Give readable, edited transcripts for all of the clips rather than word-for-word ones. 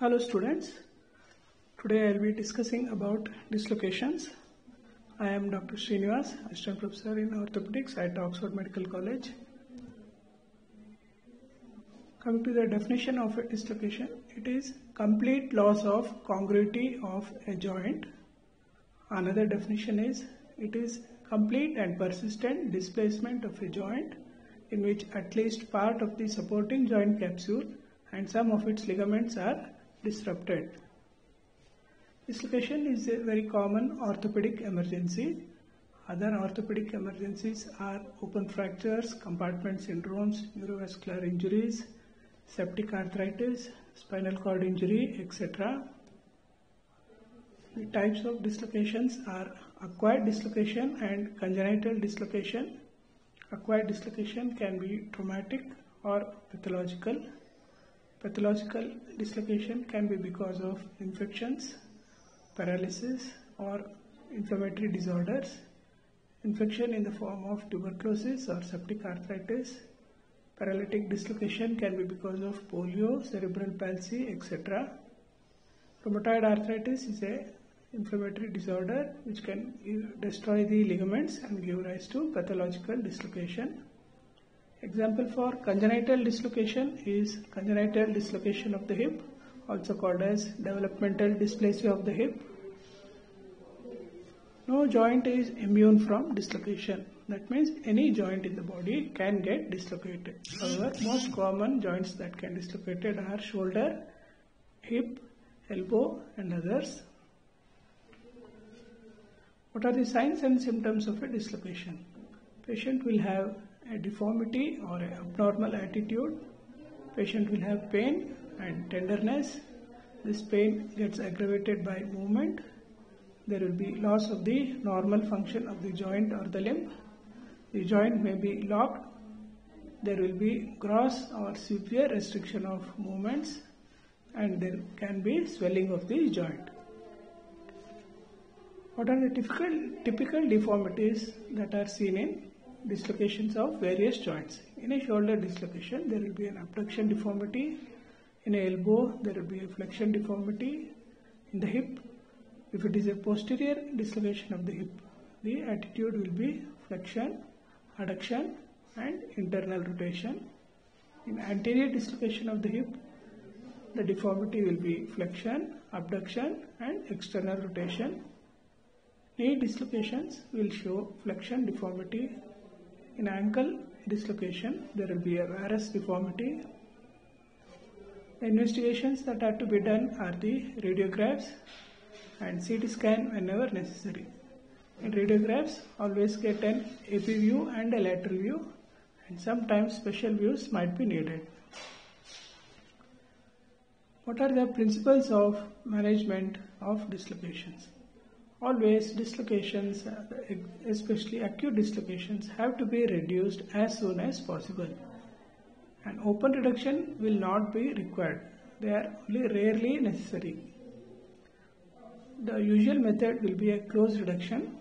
Hello students, today I will be discussing about dislocations. I am Dr. Srinivas, Assistant Professor in Orthopedics at Oxford Medical College. Coming to the definition of a dislocation, it is complete loss of congruity of a joint. Another definition is, it is complete and persistent displacement of a joint in which at least part of the supporting joint capsule and some of its ligaments are disrupted. Dislocation is a very common orthopedic emergency. Other orthopedic emergencies are open fractures, compartment syndromes, neurovascular injuries, septic arthritis, spinal cord injury, etc. The types of dislocations are acquired dislocation and congenital dislocation. Acquired dislocation can be traumatic or pathological. Pathological dislocation can be because of infections, paralysis, or inflammatory disorders. Infection in the form of tuberculosis or septic arthritis. Paralytic dislocation can be because of polio, cerebral palsy, etc. Rheumatoid arthritis is a inflammatory disorder which can destroy the ligaments and give rise to pathological dislocation. Example for congenital dislocation is congenital dislocation of the hip, also called as developmental dysplasia of the hip. No joint is immune from dislocation. That means any joint in the body can get dislocated. However, most common joints that can be dislocated are shoulder, hip, elbow and others. What are the signs and symptoms of a dislocation? Patient will have a deformity or an abnormal attitude. Patient will have pain and tenderness. This pain gets aggravated by movement. There will be loss of the normal function of the joint or the limb. The joint may be locked. There will be gross or severe restriction of movements and there can be swelling of the joint. What are the typical deformities that are seen in dislocations of various joints? In a shoulder dislocation, there will be an abduction deformity. In an elbow, there will be a flexion deformity. In the hip, if it is a posterior dislocation of the hip, the attitude will be flexion, adduction and internal rotation. In anterior dislocation of the hip, the deformity will be flexion, abduction and external rotation. Knee dislocations will show flexion deformity. In ankle dislocation, there will be a varus deformity. The investigations that are to be done are the radiographs and CT scan whenever necessary. In radiographs, always get an AP view and a lateral view, and sometimes special views might be needed. What are the principles of management of dislocations? Always dislocations, especially acute dislocations, have to be reduced as soon as possible. And open reduction will not be required. They are only rarely necessary. The usual method will be a closed reduction,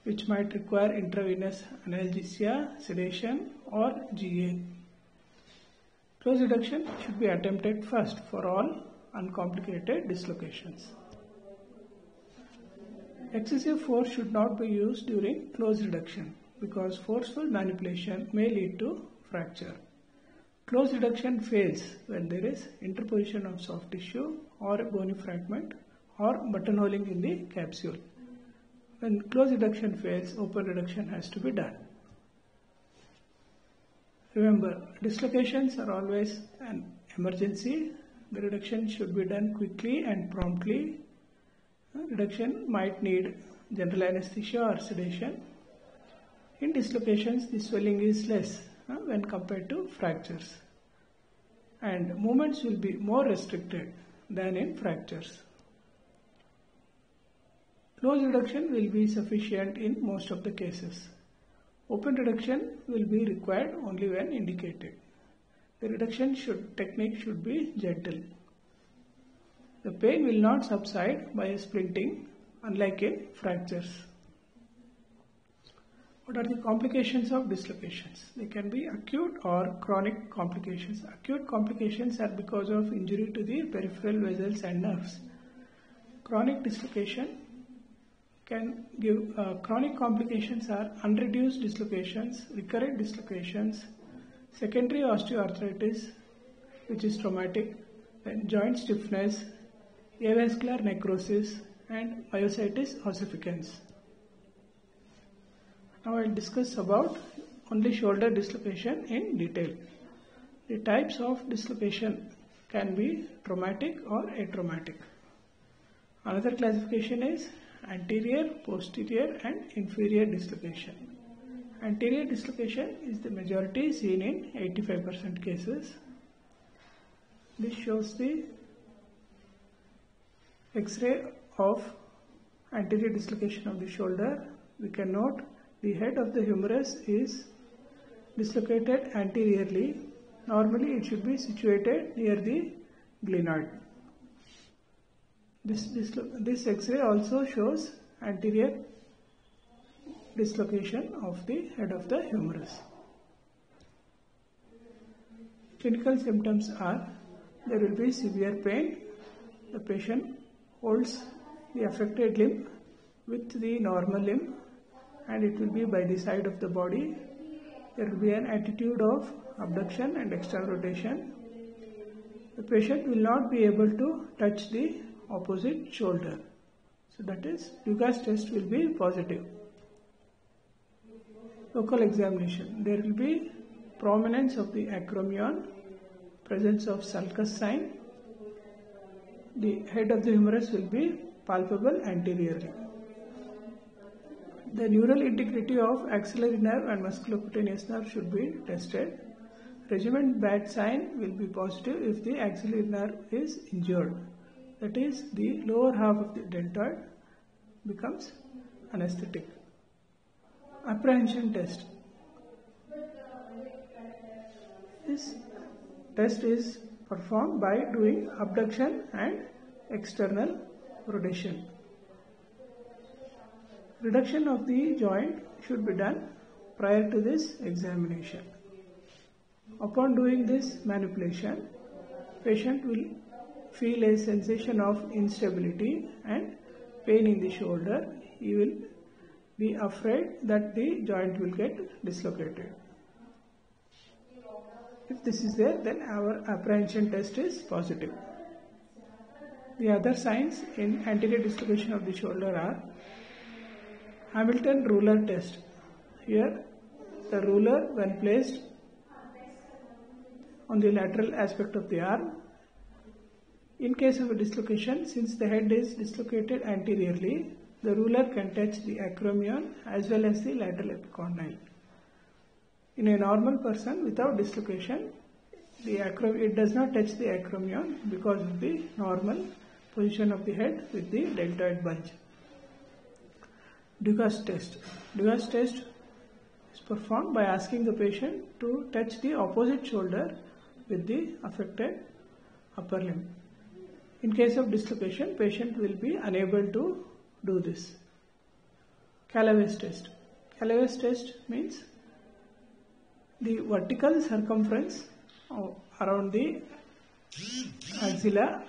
which might require intravenous analgesia, sedation or GA. Closed reduction should be attempted first for all uncomplicated dislocations. Excessive force should not be used during closed reduction because forceful manipulation may lead to fracture. Closed reduction fails when there is interposition of soft tissue or a bony fragment or buttonholing in the capsule. When closed reduction fails, open reduction has to be done. Remember, dislocations are always an emergency. The reduction should be done quickly and promptly. Reduction might need general anesthesia or sedation. In dislocations, the swelling is less when compared to fractures. And movements will be more restricted than in fractures. Closed reduction will be sufficient in most of the cases. Open reduction will be required only when indicated. The reduction technique should be gentle. The pain will not subside by splinting, unlike in fractures. What are the complications of dislocations? They can be acute or chronic complications. Acute complications are because of injury to the peripheral vessels and nerves. Chronic dislocation can give chronic complications are unreduced dislocations, recurrent dislocations, secondary osteoarthritis, which is traumatic, then joint stiffness, avascular necrosis, and myositis ossificans. Now I will discuss about only shoulder dislocation in detail. The types of dislocation can be traumatic or atraumatic. Another classification is anterior, posterior, and inferior dislocation. Anterior dislocation is the majority, seen in 85% cases. This shows the X-ray of anterior dislocation of the shoulder. We can note the head of the humerus is dislocated anteriorly. Normally it should be situated near the glenoid. This X-ray also shows anterior dislocation of the head of the humerus. Clinical symptoms are there will be severe pain. The patient holds the affected limb with the normal limb, and it will be by the side of the body. There will be an attitude of abduction and external rotation. The patient will not be able to touch the opposite shoulder. So that is, Dugas test will be positive. Local examination. There will be prominence of the acromion, presence of sulcus sign. The head of the humerus will be palpable anteriorly. The neural integrity of axillary nerve and musculocutaneous nerve should be tested. Regiment bad sign will be positive if the axillary nerve is injured. That is, the lower half of the deltoid becomes anesthetic. Apprehension test. This test is performed by doing abduction and external rotation. Reduction of the joint should be done prior to this examination. Upon doing this manipulation, patient will feel a sensation of instability and pain in the shoulder. He will be afraid that the joint will get dislocated. If this is there, then our apprehension test is positive. The other signs in anterior dislocation of the shoulder are Hamilton ruler test. Here, the ruler, when placed on the lateral aspect of the arm, in case of a dislocation, since the head is dislocated anteriorly, the ruler can touch the acromion as well as the lateral epicondyle. In a normal person without dislocation, it does not touch the acromion because of the normal position of the head with the deltoid bulge. Dugas test. Dugas test is performed by asking the patient to touch the opposite shoulder with the affected upper limb. In case of dislocation, patient will be unable to do this. Calaves test. Calaves test means the vertical circumference around the axilla,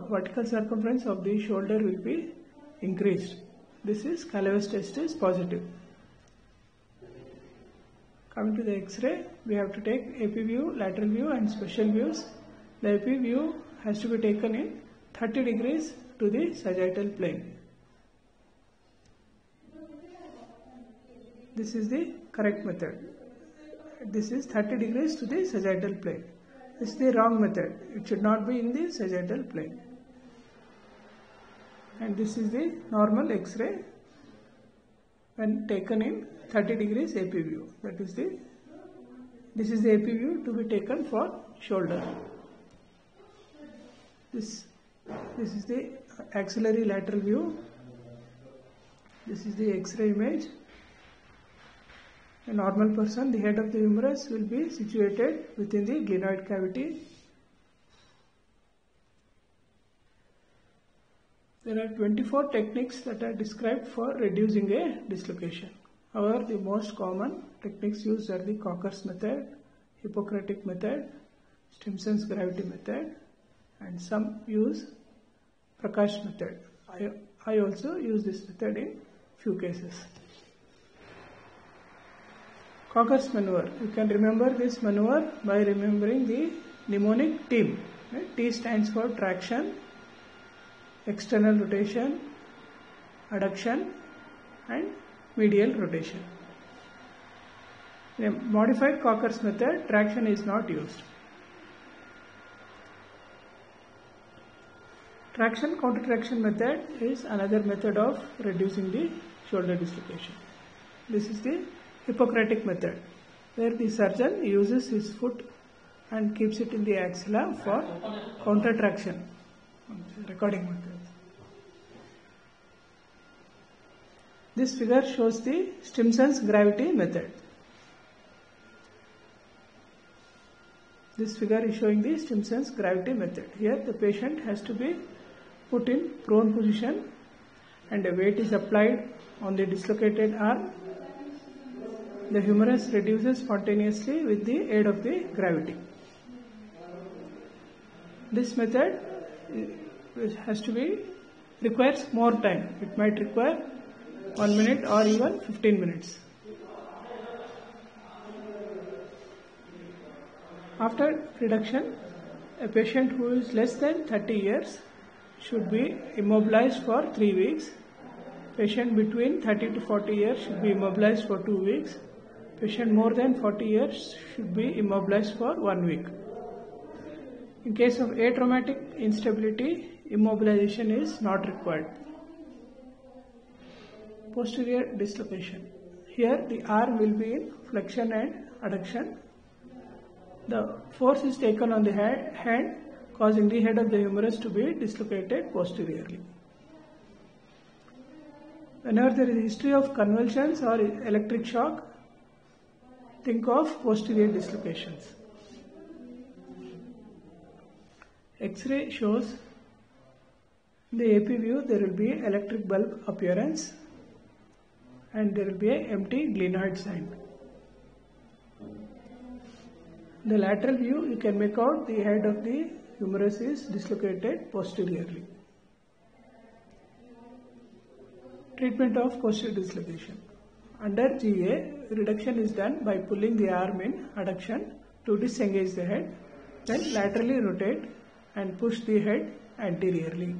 vertical circumference of the shoulder will be increased. This is Calaves test is positive. Coming to the X-ray, we have to take AP view, lateral view and special views. The AP view has to be taken in 30 degrees to the sagittal plane. This is the correct method. This is 30 degrees to the sagittal plane. This is the wrong method. It should not be in the sagittal plane. And this is the normal X-ray when taken in 30 degrees AP view. This is the AP view to be taken for shoulder. This is the axillary lateral view. This is the X-ray image. A normal person, the head of the humerus will be situated within the glenoid cavity. There are 24 techniques that are described for reducing a dislocation. However, the most common techniques used are the Cocker's method, Hippocratic method, Stimson's gravity method, and some use Prakash method. I also use this method in few cases. Cocker's maneuver. You can remember this maneuver by remembering the mnemonic TEAM. T stands for traction, external rotation, adduction, and medial rotation. In a modified Cocker's method, traction is not used. Traction counter-traction method is another method of reducing the shoulder dislocation. This is the Hippocratic method, where the surgeon uses his foot and keeps it in the axilla for counter-traction. Recording method. This figure shows the Stimson's gravity method. This figure is showing the Stimson's gravity method. Here the patient has to be put in prone position and a weight is applied on the dislocated arm. The humerus reduces spontaneously with the aid of the gravity. This method requires more time. It might require 1 minute or even 15 minutes. After reduction, a patient who is less than 30 years should be immobilized for 3 weeks. Patient between 30 to 40 years should be immobilized for 2 weeks. Patient more than 40 years should be immobilized for 1 week. In case of atraumatic instability, immobilization is not required. Posterior dislocation. Here the arm will be in flexion and adduction. The force is taken on the hand, causing the head of the humerus to be dislocated posteriorly. Whenever there is a history of convulsions or electric shock, think of posterior dislocations. X-ray shows in the AP view there will be electric bulb appearance and there will be an empty glenoid sign. In the lateral view you can make out the head of the humerus is dislocated posteriorly. Treatment of posterior dislocation. Under GA, reduction is done by pulling the arm in adduction to disengage the head, then laterally rotate and push the head anteriorly.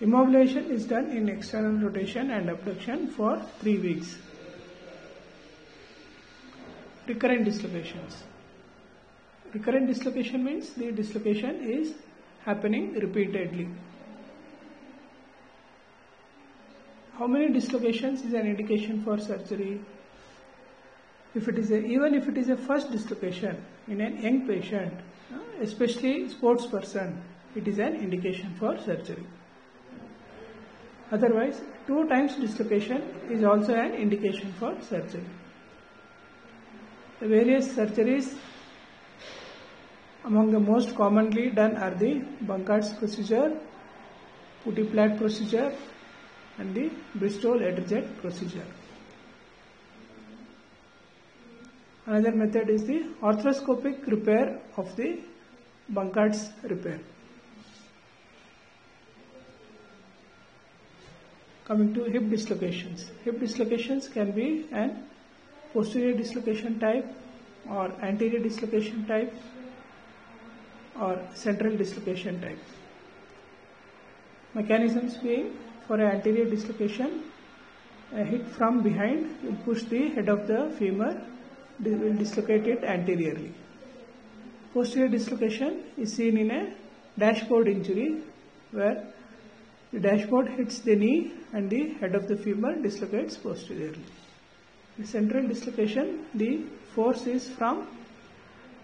Immobilization is done in external rotation and abduction for 3 weeks. Recurrent dislocations. Recurrent dislocation means the dislocation is happening repeatedly. How many dislocations is an indication for surgery? Even if it is a first dislocation in a young patient, especially sports person, it is an indication for surgery. Otherwise, 2 times dislocation is also an indication for surgery. The various surgeries among the most commonly done are the Bankard's procedure, Putty-Platt procedure, and the Bristol-Etterjet procedure. Another method is the arthroscopic repair of the Bankard's repair. Coming to hip dislocations. Hip dislocations can be an posterior dislocation type or anterior dislocation type or central dislocation type. Mechanisms being, for an anterior dislocation, a hit from behind will push the head of the femur, will dislocate it anteriorly. Posterior dislocation is seen in a dashboard injury where the dashboard hits the knee and the head of the femur dislocates posteriorly. In central dislocation, the force is from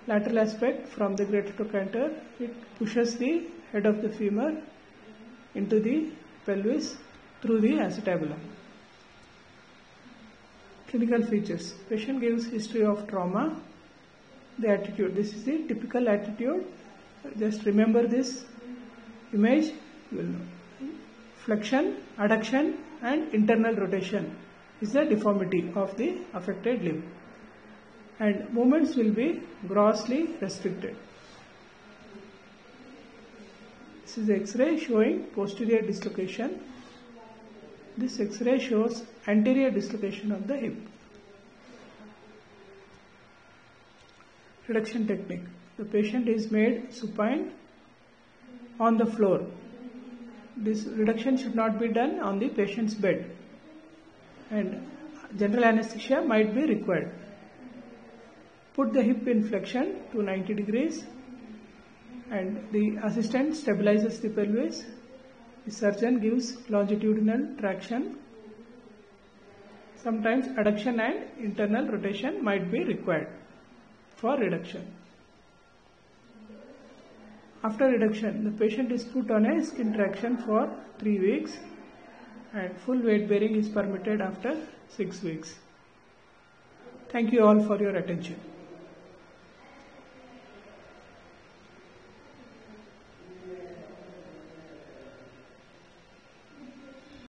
lateral aspect from the greater trochanter. It pushes the head of the femur into the pelvis through the acetabulum. Clinical features. Patient gives history of trauma. The attitude. This is the typical attitude. Just remember this image. You will know. Flexion, adduction, and internal rotation is the deformity of the affected limb, and movements will be grossly restricted. This is the X-ray showing posterior dislocation. This X-ray shows anterior dislocation of the hip. Reduction technique. The patient is made supine on the floor. This reduction should not be done on the patient's bed, and general anesthesia might be required. Put the hip in flexion to 90 degrees and the assistant stabilizes the pelvis. The surgeon gives longitudinal traction. Sometimes adduction and internal rotation might be required for reduction. After reduction, the patient is put on a skin traction for 3 weeks and full weight bearing is permitted after 6 weeks. Thank you all for your attention.